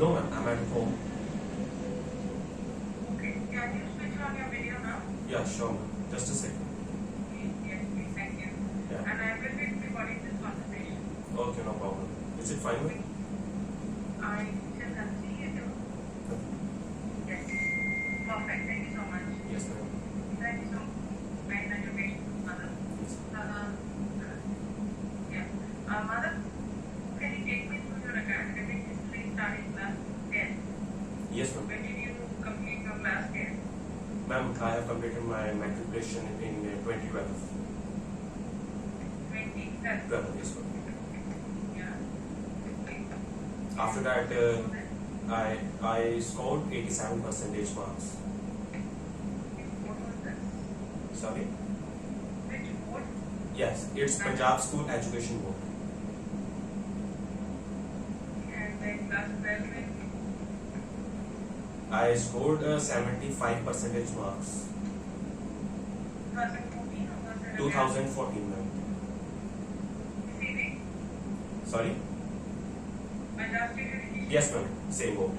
No, ma'am. I'm at home. Okay. Can you switch on your video now? Yeah, sure, ma'am. Just a second. Yes, please. Thank you. Yeah. And I will be recording this conversation. Okay, no problem. Is it fine, ma'am? I still can see you. Yes. Perfect. Thank you so much. Yes, ma'am. Thank you so much. Very nice to meet you, Mother. Yes. Yeah. Mother, can you take me through your academic history starting class 10? Yes, ma'am. When did you complete your class 10? Ma'am, I have completed my matriculation in 2012. 20? 12, yes, ma'am. Yeah. After that, I scored 87 percentage marks. What was this? Sorry? Which board? Yes, it's Punjab School Education Board. And then class 12 when? I scored 75 percentage marks. 2014 or was it? 2014, ma'am. Receiving? Sorry? Punjab State Education? Yes, ma'am. Same board.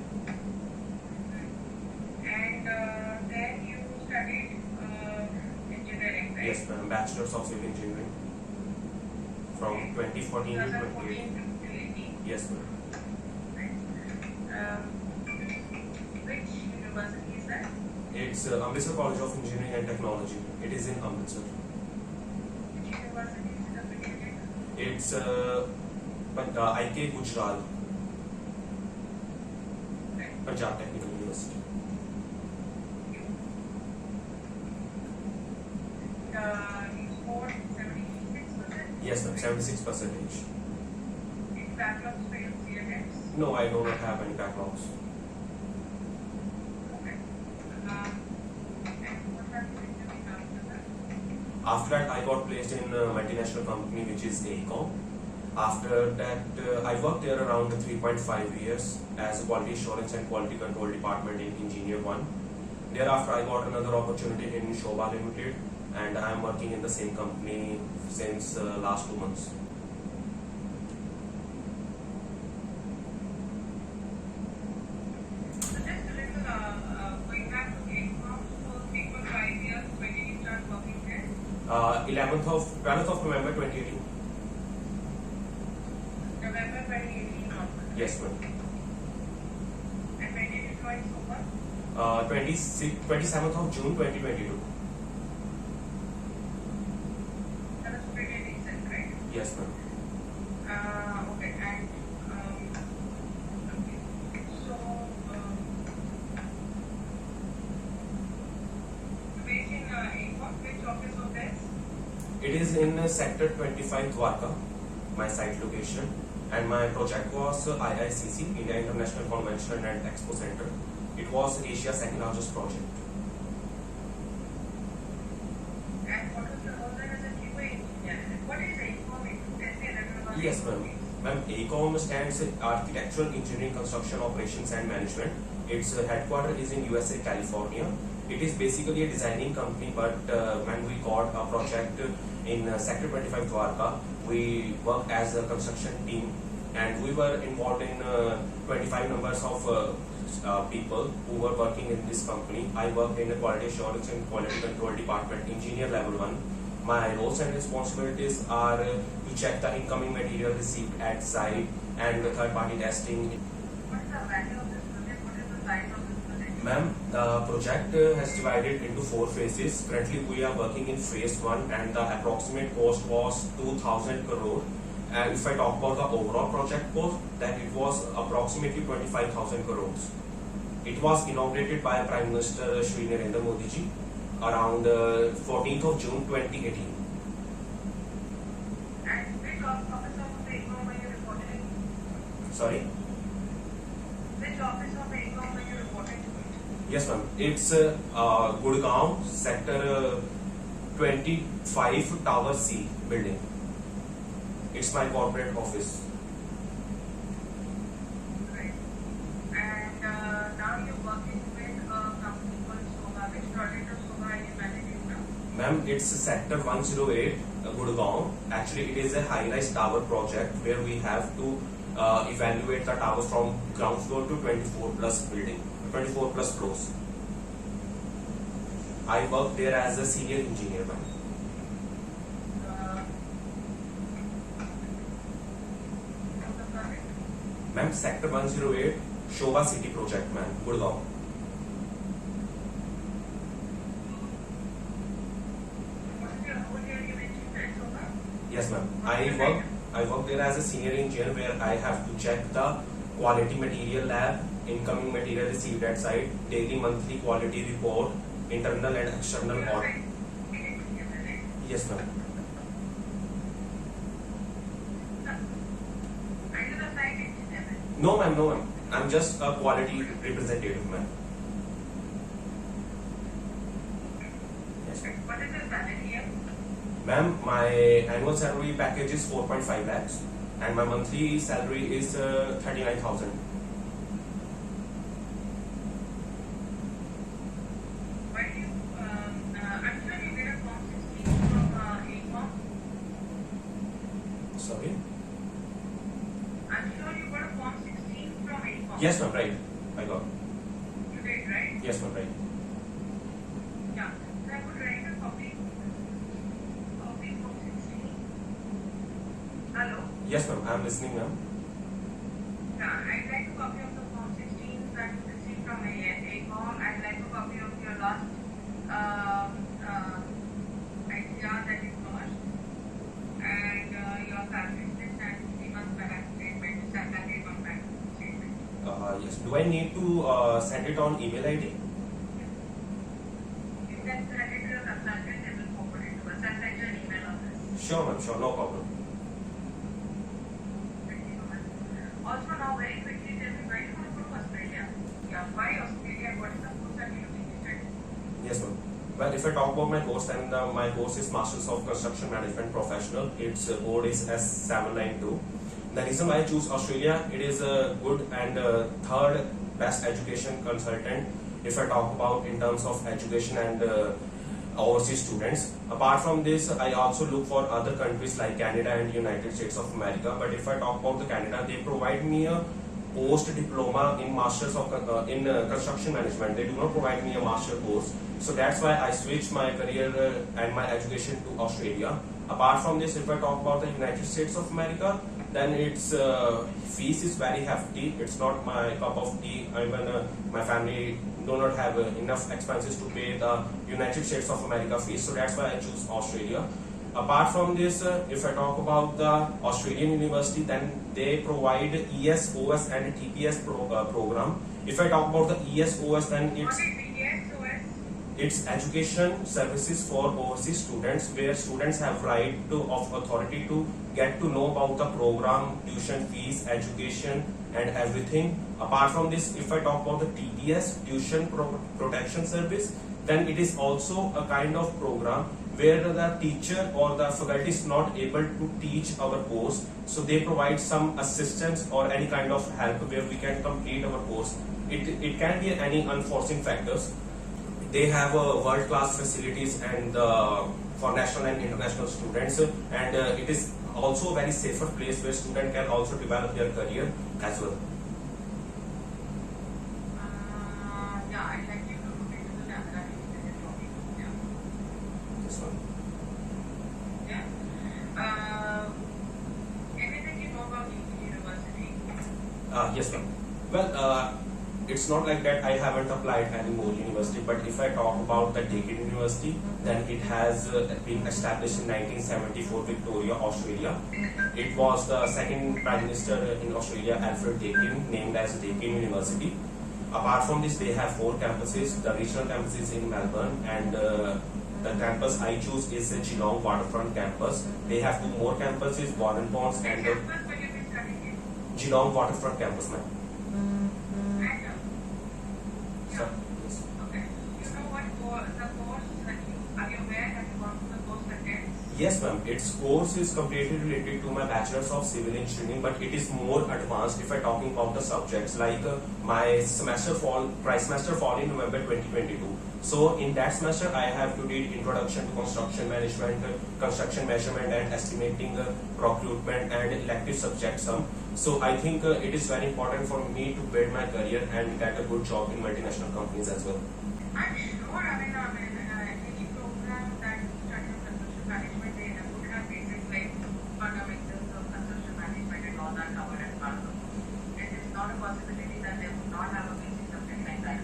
And then you studied engineering, right? Yes, ma'am. Bachelor's of Civil Engineering from 2014 to 2014 2018. to 18. Yes, ma'am. Right. Which university is that? It's Amritsar College of Engineering and Technology. It is in Amritsar. Which university is it affiliated? It's IK Gujral, Right. Punjab Technical University. You scored 76%? Yes, ma'am. 76 percentage. In backlogs for your CLS? No, I do not have any backlogs. Okay. And what have you been doing after that? After that, I got placed in a multinational company which is AECOM. After that, I worked there around 3.5 years as a quality assurance and quality control department in Engineer 1. Thereafter, I got another opportunity in Shobha Limited, and I am working in the same company since last 2 months. So just a little going back to AECOM, so 3.5 years, when did you start working there? 12th of November 2018. November 2018 onwards. Yes, ma'am. And when did you join SOPA? 27th of June 2022. That was pretty recent, right? Yes, ma'am. Okay, and okay. So, based in AECOM, which office was this? It is in Sector 25 Dwarka, my site location, and my project was IICC, India International Convention and Expo Center. It was Asia's second largest project. And what was the role there as a QA engineer? What is AECOM? Tell me a little about Yes, AECOM, ma'am. please. Ma'am, AECOM stands for Architectural Engineering Construction Operations and Management. Its headquarters is in USA, California. It is basically a designing company, but when we got a project in Sector 25 Dwarka, we worked as a construction team, and we were involved in 25 numbers of people who were working in this company. I worked in the quality assurance and quality control department, engineer level 1. My roles and responsibilities are to check the incoming material received at site and the third party testing. What is the value of this project? What is the size of this project? Ma'am, the project has divided into 4 phases. Currently, we are working in phase 1, and the approximate cost was 2,000 crore. And if I talk about the overall project cost, then it was approximately 25,000 crores. It was inaugurated by Prime Minister Shri Narendra Modi ji around 14th of June 2018. And which office of AECOM were you reporting? Sorry? Which office of AECOM were you reporting to? Yes, ma'am. It's Gurgaon, Sector 25 Tower C building. It's my corporate office. Right. And now you're working with a company called SOBA. Which project of SOBA are you managing now? Ma'am, it's Sector 108, Gurgaon. Actually, it is a high-rise tower project where we have to evaluate the towers from ground floor to 24 plus building, 24 plus floors. I work there as a senior engineer, ma'am. Ma'am, Sector 108, Shobha City Project, ma'am, Gurgaon. Yes, ma'am. I work there as a senior engineer where I have to check the quality material lab, incoming material received at site, daily monthly quality report, internal and external audit. Yes, ma'am. No, ma'am, no, ma'am. I'm just a quality representative, ma'am. Yes, ma'am. What is the salary here? Ma'am, my annual salary package is 4.5 lakhs and my monthly salary is 39,000. Why do you, I'm sure you get a Form 16 from ACOM. Sorry? I'm sure you got a Form 16 from ACOM. Yes, ma'am, right. I got. You did, right? Yes, ma'am, right. Yeah. So I would write a copy Form 16. Hello? Yes, ma'am, I'm listening, ma'am. Yeah, I'd like a copy of the Form 16 that you received from ACOM. I'd like a copy of your last ICR that you first and your salary slip and 3 months balance statement, standard ACOM bank statement. Yes. Do I need to send it on email ID? You can send it to your consultant and will forward it to us. I'll send you an email on this. Sure, ma'am, sure, no problem. Thank you so much. Also, now very quickly tell me why you want to go to Australia? Yeah, why Australia? What is the course that you're looking to study? Yes, ma'am. Well, if I talk about my course, then my course is Masters of Construction Management Professional. Its code is S792. The reason why I choose Australia, it is a good and third best education consultant if I talk about in terms of education and overseas students. Apart from this, I also look for other countries like Canada and United States of America. But if I talk about the Canada, they provide me a post diploma in Masters of Construction Management. They do not provide me a master course. So that's why I switched my career and my education to Australia. Apart from this, if I talk about the United States of America, then its fees is very hefty. It's not my cup of tea. My family do not have enough expenses to pay the United States of America fees. So that's why I choose Australia. Apart from this, if I talk about the Australian university, then they provide ESOS and TPS program. If I talk about the ESOS, then What is ESOS? it's education services for overseas students, where students have right of authority to get to know about the program, tuition fees, education and everything. Apart from this, if I talk about the TPS, tuition protection service, then it is also a kind of program where the teacher or the faculty is not able to teach our course, so they provide some assistance or any kind of help where we can complete our course. It can be any unforeseen factors. They have world-class facilities and for national and international students, and it is also a very safer place where students can also develop their career as well. Yeah, I'd like you to look into the Canada topic. Yeah. This one. Yeah. Anything you know about UT University? Yes, ma'am. Well, it's not like that I haven't applied any more university, but if I talk about the Deakin University, then it has been established in 1974, Victoria, Australia. It was the second Prime Minister in Australia, Alfred Deakin, named as Deakin University. Apart from this, they have 4 campuses. The regional campus is in Melbourne, and the campus I choose is the Geelong Waterfront campus. They have 2 more campuses, Warren Ponds and Which campus will you be studying in? Geelong Waterfront campus, ma'am. Yeah. Okay. You know what the course that you are you aware that you want the course again? Yes, ma'am. Its course is completely related to my Bachelor's of Civil Engineering, but it is more advanced if I'm talking about the subjects. Like my semester fall in November 2022. So in that semester, I have to read Introduction to Construction Management, Construction Measurement and Estimating, Procurement, and elective subjects some. So I think it is very important for me to build my career and get a good job in multinational companies as well. I'm sure, any program that you study on construction management, they would have basic like fundamentals of construction management and all that covered as part of it. It is not a possibility that they would not have a basic subject like that.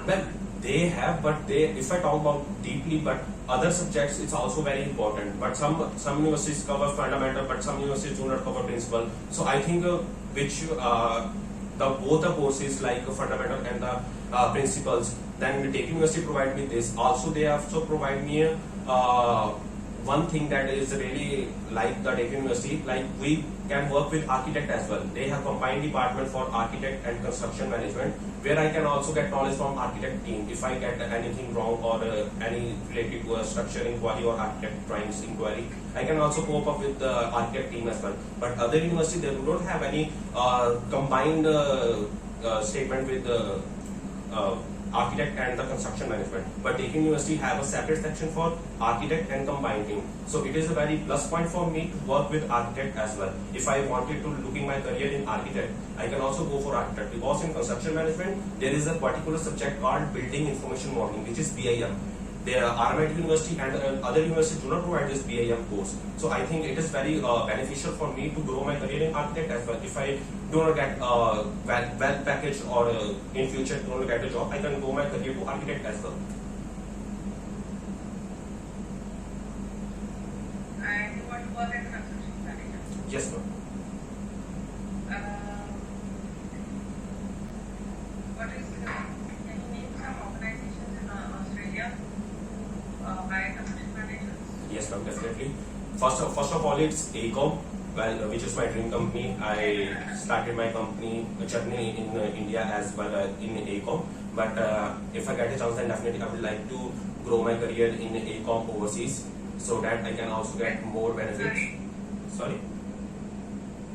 Well, they have, but if I talk about deeply, but other subjects, it's also very important. But some universities cover fundamental, but some universities do not cover principal. So I think both the courses like fundamental and the principles. Then the Tech University provide me this. Also, they also provide me one thing that is really like the Tech University, like we can work with architect as well. They have combined department for architect and construction management, where I can also get knowledge from architect team. If I get anything wrong or any related to a structure inquiry or architect drawings inquiry, I can also cope up with the architect team as well. But other universities, they do not have any combined statement with the architect and the construction management. But Tech University have a separate section for architect and combined team. So it is a very plus point for me to work with architect as well. If I wanted to looking my career in architect, I can also go for architect, because in construction management there is a particular subject called building information modeling, which is BIM. The RMIT University and other universities do not provide this BIM course. So I think it is very beneficial for me to grow my career in architect as well. If I do not get well package or in future do not get a job, I can go my career to architect as well. And you want to work as a construction manager? Yes, ma'am. What is can you name some organizations in Australia by construction managers? Yes, ma'am, definitely. First of all, it's AECOM, which is my dream company. I started my company journey in India as well in AECOM. But if I get a chance, then definitely I would like to grow my career in AECOM overseas, so that I can also get more benefits. Sorry?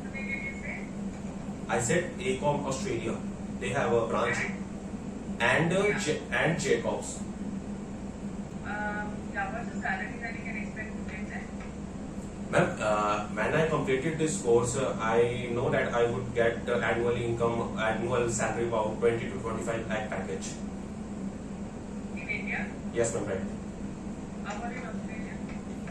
What did you say? I said AECOM Australia. They have a branch, and Jacobs. What's the salary that you can expect to get there? Ma'am, when I completed this course, I know that I would get the annual salary about 20 to 25 lakh package. In India? Yes, ma'am, right. How about in Australia?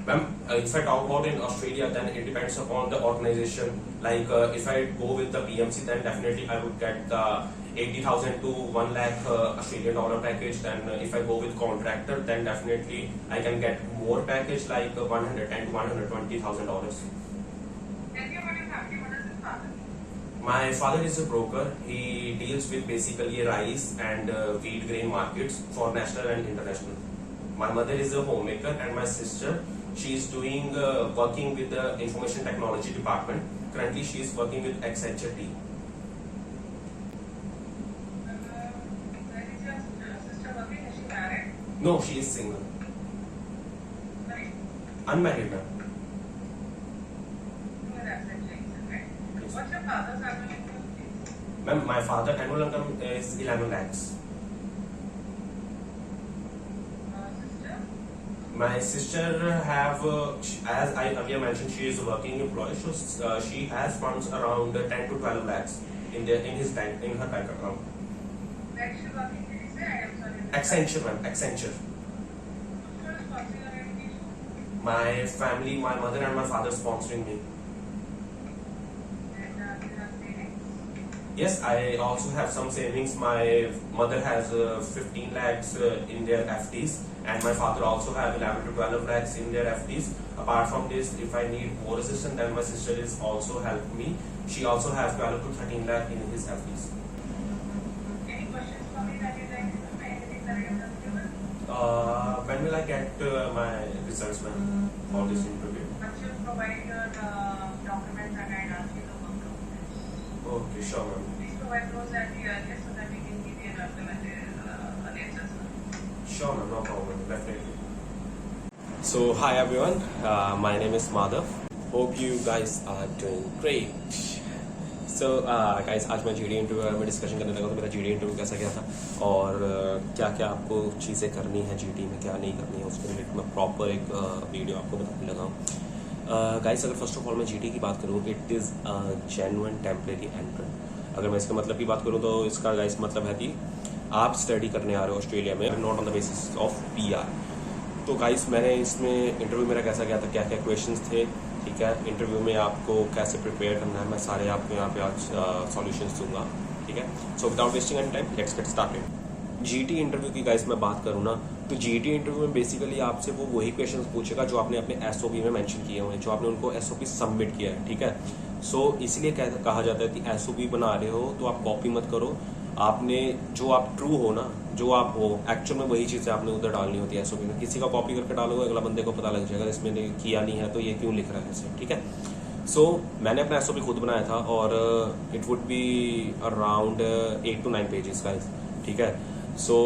Ma'am, if I talk about in Australia, then it depends upon the organization. Like if I go with the PMC, then definitely I would get the 80,000 to 1 lakh Australian dollar package. Then if I go with contractor, then definitely I can get more package like 110 to 120,000 dollars. Tell me about your family. What is your father? My father is a broker. He deals with basically rice and wheat grain markets for national and international. My mother is a homemaker, and my sister, she is doing working with the information technology department. Currently, she is working with Accenture team. Where is your sister working? Is she married? No, she is single, Sorry? unmarried, ma'am. You are absent, right? Yes. What's your father's annual income, please? Ma'am, my father annual income is 11 lakhs. Sister? My sister have, as I earlier mentioned, she is a working employee. So she has funds around 10 to 12 lakhs in her bank account. Where is she working? Did you say? I am sorry. Accenture, ma'am, Accenture. Who is sponsoring your education? My family, my mother and my father sponsoring me. And do you have savings? Yes, I also have some savings. My mother has 15 lakhs in their FDs, and my father also have 11 to 12 lakhs in their FDs. Apart from this, if I need more assistance, then my sister is also help me. She also has 12 to 13 lakh in his FDs. Any questions for me that you'd like to know? Anything that I can help you with? When will I get my results, ma'am, for this interview? Once you provide your documents and I'd ask you to work documents. Okay, sure, ma'am. Please provide those at the earliest so that we can give you an alternative earliest as well. Sure, ma'am, no problem, definitely. So, hi everyone, my name is Madhav. Hope you guys are doing great. So, guys, आज मैं GD interview में discussion करने लगा तो मेरा GD interview कैसा गया था और क्या क्या आपको चीज़ें करनी है जीडी में, क्या नहीं करनी है, उसके रिलेटेड मैं प्रॉपर एक वीडियो आपको बताने लगा हूँ। गाइस, अगर फर्स्ट ऑफ ऑल मैं जीडी की बात करूँ, it is genuine temporary entrance. अगर मैं इसके मतलब की बात करूँ तो इसका गाइस मतलब है कि आप स्टडी करने आ रहे हो ऑस्ट्रेलिया में, not on the basis of PR। तो गाइस, मैंने इसमें इंटरव्यू मेरा कैसा गया था, क्या क्या क्वेश्चंस थे, ठीक है, इंटरव्यू में आपको कैसे प्रिपेयर करना है, मैं सारे आपको यहाँ पे आज सॉल्यूशंस दूंगा, ठीक है। So without wasting any time, let's get started. GT interview की गाइस मैं बात करूँ ना, तो जीटी इंटरव्यू में बेसिकली आपसे वो वही क्वेश्चंस पूछेगा जो आपने अपने SOP में मेंशन किए हुए हैं, जो आपने उनको SOP सबमिट किया है, ठीक है। सो इसलिए कहा जाता है कि SOP बना रहे हो तो आप कॉपी मत करो, आपने जो आप ट्रू हो ना, जो आप हो एक्चुअल में वही चीज़ें आपने उधर डालनी होती है SOP में। किसी का कॉपी करके डालोगे, अगला बंदे को पता लग जाएगा इसमें किया नहीं है तो ये क्यों लिख रहा है ऐसे, ठीक है। सो मैंने अपना SOP खुद बनाया था और it would be around 8 to 9 pages guys, ठीक है। सो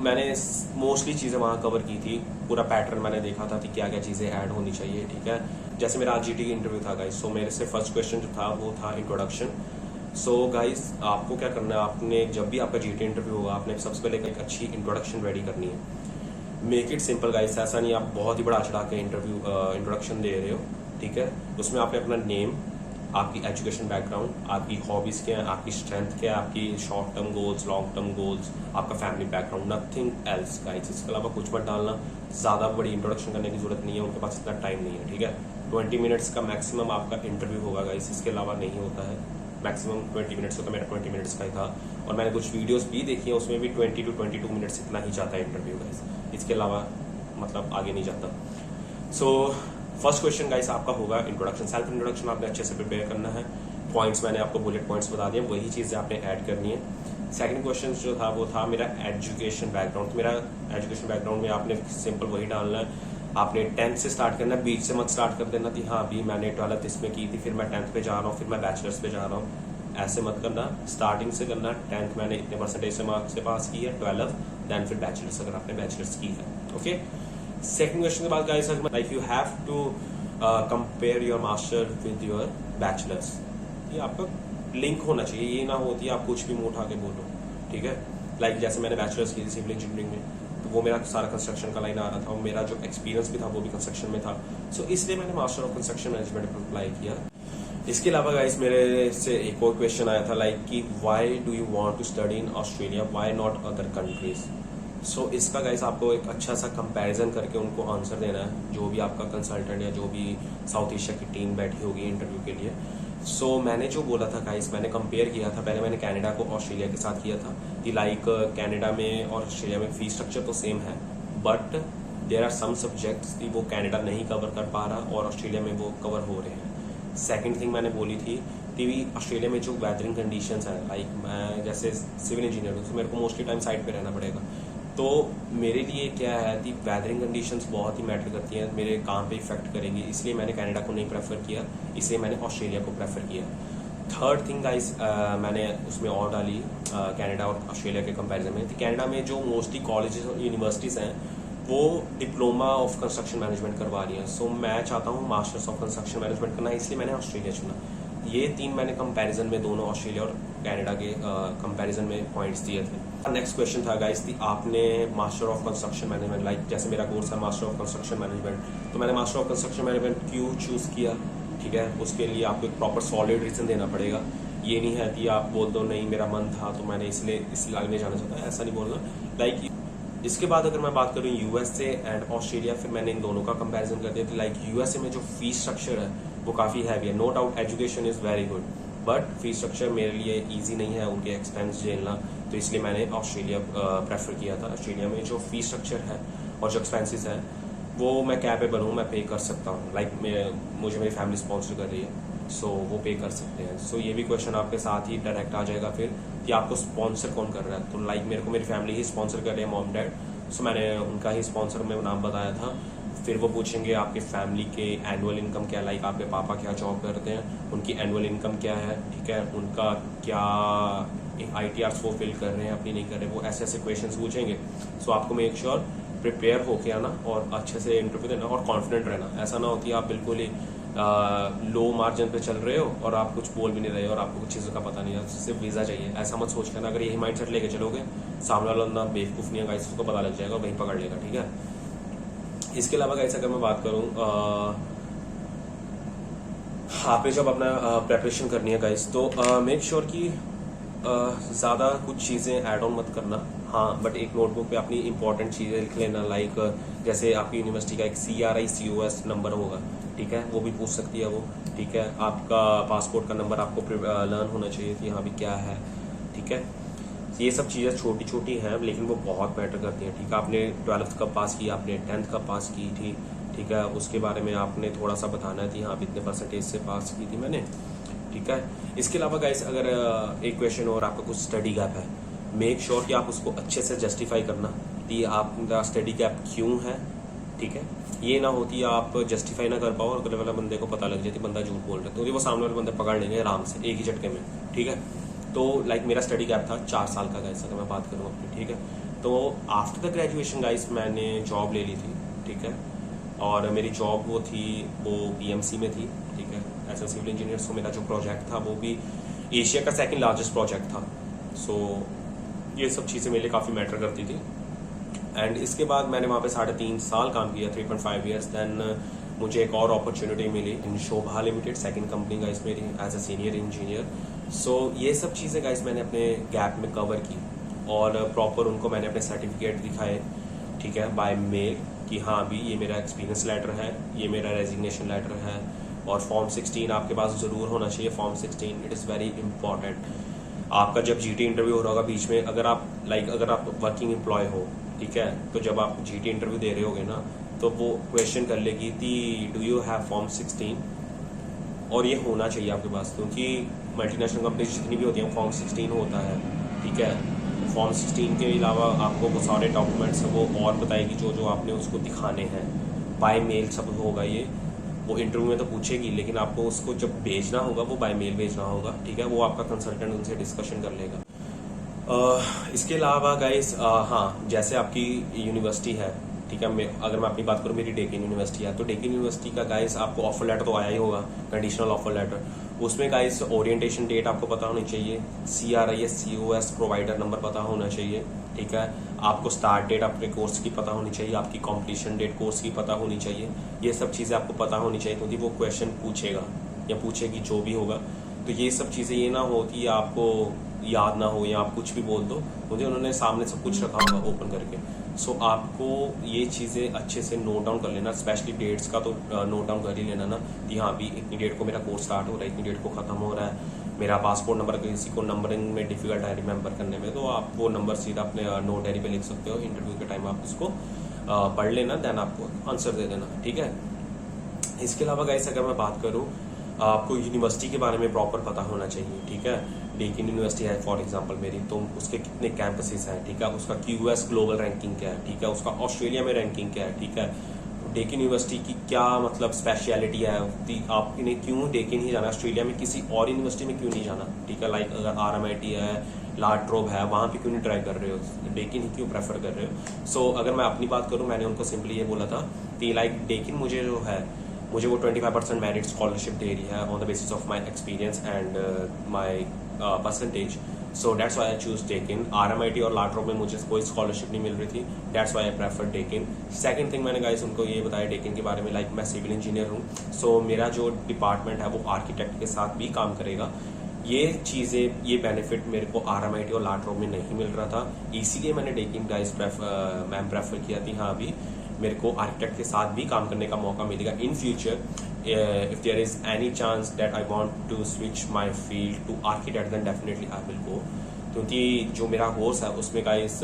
मैंने मोस्टली चीज़ें वहाँ कवर की थी, पूरा पैटर्न मैंने देखा था कि क्या क्या चीज़ें ऐड होनी चाहिए, ठीक है। जैसे मेरा आज GT इंटरव्यू था गाइस, सो मेरे से फर्स्ट क्वेश्चन जो था वो था इंट्रोडक्शन। सो गाइस, आपको क्या करना है, आपने जब भी आपका GT इंटरव्यू होगा, आपने सबसे पहले एक अच्छी इंट्रोडक्शन रेडी करनी है। मेक इट सिंपल गाइस, ऐसा नहीं आप बहुत ही बड़ा चढ़ा के इंट्रोडक्शन दे रहे हो, ठीक है। उसमें आपने अपना नेम, आपकी एजुकेशन बैकग्राउंड, आपकी हॉबीज़ क्या है, आपकी स्ट्रेंथ क्या है, आपकी short term goals, long term goals, आपका family background, nothing else guys. इसके अलावा कुछ मत डालना, ज़्यादा बड़ी इंट्रोडक्शन करने की जरूरत नहीं है, उनके पास इतना टाइम नहीं है, ठीक है। 20 मिनट्स का मैक्सिमम आपका इंटरव्यू होगा गाइस, इसके अलावा नहीं होता है। मैक्सिमम 20 मिनट्स होता है, मेरा 20 मिनट्स का ही था और मैंने कुछ वीडियोस भी देखी हैं, उसमें भी 20 to 22 मिनट्स इतना ही जाता है इंटरव्यू गाइस, इसके अलावा मतलब आगे नहीं जाता। सो फर्स्ट क्वेश्चन गाइस आपका होगा इंट्रोडक्शन, सेल्फ इंट्रोडक्शन आपने अच्छे से प्रिपेयर करना है। पॉइंट्स मैंने आपको बुलेट पॉइंट्स बता दिए, वही चीज़ें आपने ऐड करनी है। सेकंड क्वेश्चन जो था वो था मेरा एजुकेशन बैकग्राउंड। तो मेरा एजुकेशन बैकग्राउंड में आपने सिंपल वही डालना है, आपने 10th से स्टार्ट करना है, बीच से मत स्टार्ट कर देना कि हाँ अभी मैंने 12th इसमें की थी, फिर मैं 10th पे जा रहा हूँ, फिर मैं बैचलर्स पे जा रहा हूँ, ऐसे मत करना। स्टार्टिंग से करना, 10th मैंने इतने परसेंटेज से मार्क्स से पास की है, 12th देन फिर बैचलर्स अगर आपने बैचलर्स की है, ओके। सेकंड क्वेश्चन के बाद guys, like you have to compare your master with your bachelors, ये आपका लिंक होना चाहिए, ये ना होती है आप कुछ भी मुंह उठा के बोलो, ठीक है। लाइक जैसे मैंने बैचलर्स की थी सिविल इंजीनियरिंग में, तो वो मेरा सारा कंस्ट्रक्शन का लाइन आ रहा था और मेरा जो एक्सपीरियंस भी था वो भी कंस्ट्रक्शन में था, सो इसलिए मैंने मास्टर ऑफ कंस्ट्रक्शन मैनेजमेंट पर अप्लाई किया। इसके अलावा गाइस मेरे से एक और क्वेश्चन आया था लाइक कि why do you want to study in Australia, why not other countries. So इसका गाइस आपको एक अच्छा सा कंपैरिजन करके उनको आंसर देना है, जो भी आपका कंसल्टेंट या जो भी साउथ एशिया की टीम बैठी होगी इंटरव्यू के लिए। सो मैंने जो बोला था गाइस, मैंने कंपेयर किया था, पहले मैंने कनाडा को ऑस्ट्रेलिया के साथ किया था कि लाइक कनाडा में और ऑस्ट्रेलिया में फी स्ट्रक्चर तो सेम है, but there are some subjects कि वो कनाडा नहीं कवर कर पा रहा और ऑस्ट्रेलिया में वो कवर हो रहे हैं। सेकंड थिंग मैंने बोली थी कि ऑस्ट्रेलिया में जो वेदरिंग कंडीशंस हैं, लाइक मैं जैसे सिविल इंजीनियर हूँ तो मेरे को मोस्टली टाइम साइड पे रहना पड़ेगा, तो मेरे लिए क्या है कि वेदरिंग कंडीशंस बहुत ही मैटर करती हैं, मेरे काम पे इफेक्ट करेंगी, इसलिए मैंने कनाडा को नहीं प्रेफर किया, इसलिए मैंने ऑस्ट्रेलिया को प्रेफर किया। थर्ड थिंग गाइस मैंने उसमें और डाली कनाडा और ऑस्ट्रेलिया के कंपैरिजन में, कनाडा में जो मोस्टली कॉलेजेस और यूनिवर्सिटीज़ हैं वो डिप्लोमा ऑफ कंस्ट्रक्शन मैनेजमेंट करवा रही हैं, सो मैं चाहता हूँ मास्टर्स ऑफ कंस्ट्रक्शन मैनेजमेंट करना, इसलिए मैंने ऑस्ट्रेलिया चुना। ये तीन मैंने कंपैरिजन में दोनों ऑस्ट्रेलिया और कनाडा के कंपैरिजन में पॉइंट्स दिए थे। नेक्स्ट क्वेश्चन था गाइस कि आपने master of construction management, like जैसे मेरा कोर्स है मास्टर ऑफ कंस्ट्रक्शन मैनेजमेंट, तो मैंने मास्टर ऑफ कंस्ट्रक्शन मैनेजमेंट क्यों चूज़ किया, ठीक है। उसके लिए आपको एक प्रॉपर सॉलिड रीजन देना पड़ेगा, ये नहीं है कि आप बोल दो नहीं मेरा मन था तो मैंने इसलिए इस लाइन में जाना चाहता, ऐसा नहीं बोलना। लाइक इसके बाद अगर मैं बात करूँ USA एंड ऑस्ट्रेलिया, फिर मैंने इन दोनों का कंपैरिजन कर दिया कि लाइक USA में जो फीस स्ट्रक्चर है वो काफ़ी हैवी है, no doubt education is very good, but fees structure मेरे लिए ईजी नहीं है उनके एक्सपेंस झेलना, तो इसलिए मैंने ऑस्ट्रेलिया प्रेफर किया था। ऑस्ट्रेलिया में जो फीस स्ट्रक्चर है और जो एक्सपेंसेस है वो मैं कैपेबल हूँ, मैं पे कर सकता हूँ, लाइक मुझे मेरी फैमिली स्पॉन्सर कर रही है, सो वो पे कर सकते हैं। सो ये भी क्वेश्चन आपके साथ ही डायरेक्ट आ जाएगा फिर कि आपको स्पॉन्सर कौन कर रहा है, तो लाइक मेरे को मेरी फैमिली ही स्पॉन्सर कर रही है, मॉम डैड, सो मैंने उनका ही स्पॉन्सर में नाम बताया था। फिर वो पूछेंगे आपके फैमिली के एनुअल इनकम क्या, लाइक आपके पापा क्या जॉब करते हैं, उनकी एनुअल इनकम क्या है, ठीक है, उनका क्या ITRs वो फिल कर रहे हैं अपनी नहीं कर रहे, वो ऐसे ऐसे क्वेश्चंस पूछेंगे। सो आपको मेक श्योर प्रिपेयर होके आना और अच्छे से इंटरव्यू देना और कॉन्फिडेंट रहना। ऐसा ना हो कि आप बिल्कुल ही लो मार्जिन पे चल रहे हो और आप कुछ बोल भी नहीं रहे हो और आपको कुछ चीज़ों का पता नहीं है, सिर्फ वीज़ा चाहिए, ऐसा मत सोच करना। अगर यही माइंड सेट लेके चलोगे, सामने वाला ना बेवकूफ़ नहीं है गाइस, उसको पता लग जाएगा और वहीं पकड़ लेगा, ठीक है। इसके अलावा गाइस अगर मैं बात करूँ, आपने जब अपना प्रेपरेशन करनी है गाइस, तो मेक श्योर कि ज़्यादा कुछ चीज़ें ऐड ऑन मत करना। हाँ, बट एक नोटबुक पे अपनी इंपॉर्टेंट चीज़ें लिख लेना, लाइक जैसे आपकी यूनिवर्सिटी का एक CRI COS नंबर होगा, ठीक है, वो भी पूछ सकती है वो, ठीक है। आपका पासपोर्ट का नंबर आपको लर्न होना चाहिए कि हाँ भी क्या है, ठीक है। ये सब चीज़ें छोटी छोटी हैं लेकिन वो बहुत मैटर करती हैं, ठीक है। आपने 12th कब पास की, आपने 10th कब पास की थी, ठीक है, उसके बारे में आपने थोड़ा सा बताना है कि हाँ इतने परसेंटेज से पास की थी मैंने, ठीक है। इसके अलावा गाइस अगर एक क्वेश्चन और आपका कुछ स्टडी गैप है, मेक श्योर कि आप उसको अच्छे से जस्टिफाई करना कि आपका स्टडी गैप क्यों है, ठीक है। ये ना होती आप जस्टिफाई ना कर पाओ और अगले वाला बंदे को पता लग जाती बंदा झूठ बोल रहा है, तो वो सामने वाले बंदे पकड़ लेंगे आराम से एक ही झटके में, ठीक है। तो लाइक मेरा स्टडी गैप था 4 साल का गाइस, अगर मैं बात करूँ अपनी, ठीक है। तो आफ्टर द ग्रेजुएशन गाइस मैंने जॉब ले ली थी, ठीक है, और मेरी जॉब वो PMC में थी, ठीक है, एज ए सिविल इंजीनियर। सो मेरा जो प्रोजेक्ट था वो भी एशिया का सेकंड लार्जेस्ट प्रोजेक्ट था। सो ये सब चीज़ें मेरे लिए काफ़ी मैटर करती थी। एंड इसके बाद मैंने वहाँ पे 3.5 साल काम किया, 3.5 ईयर्स। देन मुझे एक और अपॉर्चुनिटी मिली इन शोभा लिमिटेड, सेकंड कंपनी गाइस मेरी, एज अ सीनियर इंजीनियर। सो ये सब चीज़ें गाइस मैंने अपने गैप में कवर की और प्रॉपर उनको मैंने अपने सर्टिफिकेट दिखाए, ठीक है, बाय मेल कि हाँ भी ये मेरा एक्सपीरियंस लेटर है, ये मेरा रेजिग्नेशन लेटर है, और फॉर्म 16 आपके पास ज़रूर होना चाहिए। Form 16 it is very important. आपका जब GT इंटरव्यू हो रहा होगा बीच में, अगर आप वर्किंग एम्प्लॉय हो, ठीक है, तो जब आप GT इंटरव्यू दे रहे होगे ना, तो वो क्वेश्चन कर लेगी कि डू यू हैव फॉर्म 16, और ये होना चाहिए आपके पास, क्योंकि मल्टीनेशनल कंपनीज जितनी भी होती हैं फॉर्म 16 होता है, ठीक है। फॉर्म 16 के अलावा आपको वो सारे डॉक्यूमेंट्स वो और बताएगी जो आपने उसको दिखाने हैं, बाय मेल सब होगा ये। वो इंटरव्यू में तो पूछेगी लेकिन आपको उसको जब भेजना होगा वो बाय मेल भेजना होगा, ठीक है। वो आपका कंसल्टेंट उनसे डिस्कशन कर लेगा। इसके अलावा गाइस हाँ, जैसे आपकी यूनिवर्सिटी है, ठीक है, अगर मैं अपनी बात करूँ, मेरी डेकिन यूनिवर्सिटी है, तो डेकिन यूनिवर्सिटी का गाइस आपको ऑफर लेटर तो आया ही होगा, कंडीशनल ऑफर लेटर। उसमें गाइस ओरिएंटेशन डेट आपको पता होनी चाहिए, CRIS COS प्रोवाइडर नंबर पता होना चाहिए, ठीक है। आपको स्टार्ट डेट अपने कोर्स की पता होनी चाहिए, आपकी कंप्लीशन डेट कोर्स की पता होनी चाहिए। ये सब चीज़ें आपको पता होनी चाहिए क्योंकि वो क्वेश्चन पूछेगा या पूछेगी जो भी होगा। तो ये सब चीज़ें ये ना हो कि आपको याद ना हो या आप कुछ भी बोल दो, क्योंकि उन्होंने सामने सब कुछ रखा होगा ओपन करके। सो आपको ये चीज़ें अच्छे से नोट डाउन कर लेना, स्पेशली डेट्स का तो नोट डाउन कर ही लेना ना कि हाँ भी इतनी डेट को मेरा कोर्स स्टार्ट हो रहा है, इतनी डेट को ख़त्म हो रहा है। मेरा पासपोर्ट नंबर किसी को नंबरिंग में डिफिकल्ट है रिमेंबर करने में, तो आप वो नंबर सीधा अपने नोट डायरी पे लिख सकते हो। इंटरव्यू के टाइम आप उसको पढ़ लेना, देन आपको आंसर दे देना, ठीक है। इसके अलावा गाइस अगर मैं बात करूँ, आपको यूनिवर्सिटी के बारे में प्रॉपर पता होना चाहिए, ठीक है। डेकिन यूनिवर्सिटी है फॉर एग्जांपल मेरी, तो उसके कितने कैंपसेस हैं, ठीक है, उसका QS ग्लोबल रैंकिंग क्या है, ठीक है, उसका ऑस्ट्रेलिया में रैंकिंग क्या है, ठीक है। डेकिन यूनिवर्सिटी की क्या मतलब स्पेशलिटी है, आपने क्यों डेकिन ही जाना, ऑस्ट्रेलिया में किसी और यूनिवर्सिटी में क्यों नहीं जाना, ठीक है। लाइक अगर RMIT है, ला ट्रोब है, वहाँ पे क्यों नहीं ट्राई कर रहे हो, डेकिन ही क्यों प्रेफर कर रहे हो। सो अगर मैं अपनी बात करूँ, मैंने उनको सिंपली ये बोला था कि लाइक डेकिन मुझे जो है, मुझे वो 25% मेरिट स्कॉलरशिप दे रही है on the basis of my experience and my percentage. So that's why I choose Deccan. RMIT और लाट्रोब में मुझे कोई स्कॉलरशिप नहीं मिल रही थी, that's why I prefer Deccan. Second thing मैंने गाइस उनको ये बताया डेकिन के बारे में, लाइक मैं सिविल इंजीनियर हूँ, सो मेरा जो डिपार्टमेंट है वो आर्किटेक्ट के साथ भी काम करेगा। ये चीज़ें, ये बेनिफिट मेरे को RMIT और लाट्रोब में नहीं मिल रहा था, इसीलिए मैंने डेकिन गाइस मैम प्रेफर किया थी। हाँ भी मेरे को आर्किटेक्ट के साथ भी काम करने का मौका मिलेगा in future. If there is any chance that I want to switch my field to architect, then definitely I will go, क्योंकि जो मेरा कोर्स है उसमें का इस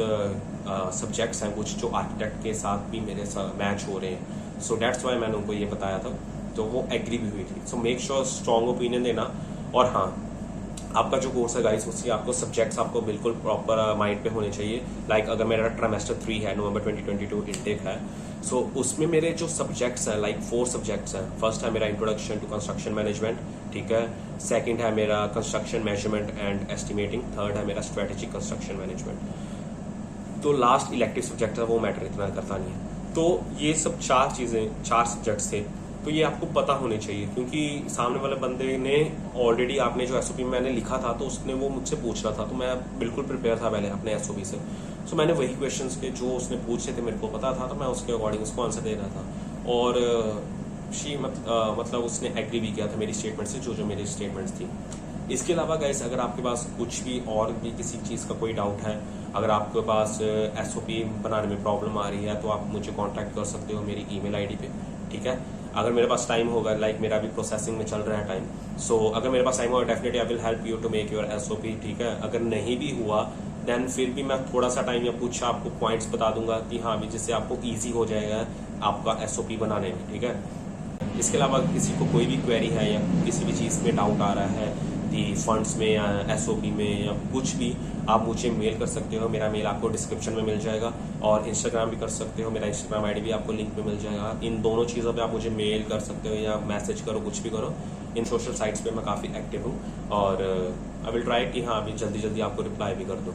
सब्जेक्ट्स हैं कुछ जो आर्किटेक्ट के साथ भी मेरे मैच हो रहे हैं। सो दैट्स वाई मैंने उनको ये बताया था, तो वो एग्री भी हुई थी। So make sure strong opinion देना। और हाँ, आपका जो कोर्स है गाइस, उसकी आपको सब्जेक्ट्स आपको बिल्कुल प्रॉपर माइंड पे होने चाहिए। लाइक अगर मेरा ट्राइमेस्टर 3 है, नवंबर 2022 इनटेक है, सो उसमें मेरे जो सब्जेक्ट्स हैं, लाइक 4 सब्जेक्ट्स हैं। फर्स्ट है मेरा इंट्रोडक्शन टू कंस्ट्रक्शन मैनेजमेंट, ठीक है। सेकंड है मेरा construction measurement and estimating. Third है मेरा स्ट्रेटेजिक कंस्ट्रक्शन मैनेजमेंट। तो लास्ट इलेक्टिव सब्जेक्ट था वो मैटर इतना करता नहीं है। तो ये सब 4 चीज़ें, 4 सब्जेक्ट्स थे, तो ये आपको पता होने चाहिए, क्योंकि सामने वाले बंदे ने ऑलरेडी, आपने जो एसओपी मैंने लिखा था तो उसने वो मुझसे पूछ रहा था, तो मैं बिल्कुल प्रिपेयर था पहले अपने एसओपी से। सो मैंने वही क्वेश्चंस के जो उसने पूछे थे मेरे को पता था, तो मैं उसके अकॉर्डिंग उसको आंसर दे रहा था। और मतलब उसने एग्री भी किया था मेरी स्टेटमेंट से, जो मेरी स्टेटमेंट्स थी। इसके अलावा गाइस, अगर आपके पास कुछ भी और भी किसी चीज़ का कोई डाउट है, अगर आपके पास एसओपी बनाने में प्रॉब्लम आ रही है, तो आप मुझे कांटेक्ट कर सकते हो मेरी ईमेल आईडी पे, ठीक है। अगर मेरे पास टाइम होगा, लाइक मेरा भी प्रोसेसिंग में चल रहा है टाइम, सो अगर मेरे पास टाइम होगा definitely I will help you to make your SOP, ठीक है। अगर नहीं भी हुआ देन फिर भी मैं थोड़ा सा टाइम या कुछ आपको पॉइंट्स बता दूंगा कि हाँ भी, जिससे आपको ईजी हो जाएगा आपका एसओपी बनाने में, ठीक है। इसके अलावा किसी को कोई भी क्वेरी है या किसी भी चीज़ में डाउट आ रहा है दी फंड्स में या एसओपी में या कुछ भी, आप मुझे मेल कर सकते हो। मेरा मेल आपको डिस्क्रिप्शन में मिल जाएगा, और इंस्टाग्राम भी कर सकते हो, मेरा इंस्टाग्राम आईडी भी आपको लिंक में मिल जाएगा। इन दोनों चीज़ों पे आप मुझे मेल कर सकते हो या मैसेज करो, कुछ भी करो। इन सोशल साइट्स पे मैं काफ़ी एक्टिव हूँ, और आई विल ट्राई कि हाँ अभी जल्दी जल्दी आपको रिप्लाई भी कर दूँ।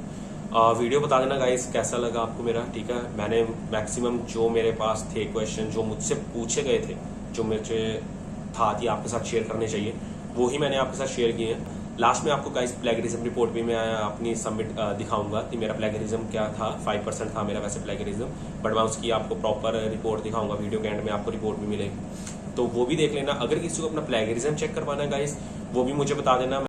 वीडियो बता देना गाइस कैसा लगा आपको मेरा, ठीक है। मैंने मैक्सिमम जो मेरे पास थे क्वेश्चन जो मुझसे पूछे गए थे, जो मुझे था कि आपके साथ शेयर करने चाहिए, वो ही मैंने आपके साथ शेयर किए हैं। लास्ट में आपको गाइस प्लेगरिज्म रिपोर्ट भी मैं अपनी सबमिट दिखाऊंगा कि मेरा प्लेगरिज्म क्या था। 5% था मेरा वैसे प्लेगरिज्म, बट मैं उसकी आपको प्रॉपर रिपोर्ट दिखाऊंगा। वीडियो के एंड में आपको रिपोर्ट भी मिलेगी, तो वो भी देख लेना। अगर किसी को अपना प्लेगरिज्म चेक करवाना है गाइस, वो भी मुझे बता देना।